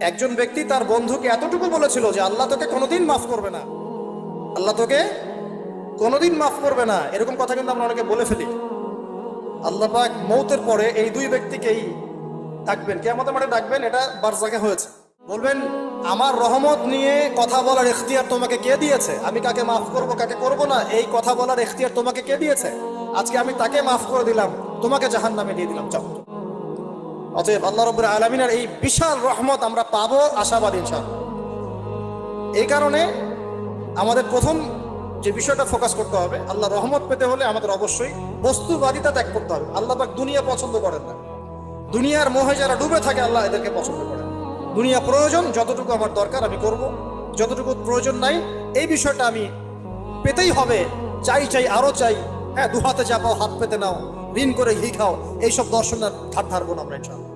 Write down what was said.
একজন ব্যক্তি তার বন্ধুকে এতটুকু বলেছিল যে আল্লাহ তোকে কোনোদিন মাফ করবে না, আল্লাহ তোকে কোনোদিন মাফ করবে না। এরকম কথা কিন্তু আমরা অনেকে বলে ফেলি। আল্লাহ পাক মৌতের পরে এই দুই ব্যক্তিকেই ডাকবেন, কিয়ামতের মাঠে ডাকবেন। এটা বারজাকে হয়েছে। বলবেন, আমার রহমত নিয়ে কথা বলার ইখতিয়ার তোমাকে কে দিয়েছে? আমি কাকে মাফ করব কাকে করব না, এই কথা বলার ইখতিয়ার তোমাকে কে দিয়েছে? আজকে আমি তাকে মাফ করে দিলাম, তোমাকে জাহান্নামে দিয়ে দিলাম, যাও। অতএব আল্লাহ রাব্বুল আলামিনের এই বিশাল রহমত আমরা পাবো, আশাবাদী ইনশাআল্লাহ। এই কারণে আমাদের প্রথম যে বিষয়টা ফোকাস করতে হবে, আল্লাহ রহমত পেতে হলে আমাদের অবশ্যই বস্তুবাদিতা ত্যাগ করতে হবে। আল্লাহ পাক দুনিয়া পছন্দ করেন না। দুনিয়ার মোহে যারা ডুবে থাকে আল্লাহ এদেরকে পছন্দ করেন। দুনিয়া প্রয়োজন, যতটুকু আমার দরকার আমি করব, যতটুকু প্রয়োজন নাই এই বিষয়টা আমি পেতেই হবে, চাই চাই আরো চাই। হ্যাঁ, দু হাতে চাপাও হাত পেতে নাও, ঋণ করে ঘি খাও, এইসব দর্শনের ধার ধারবো না আমরা ইনশাআল্লাহ।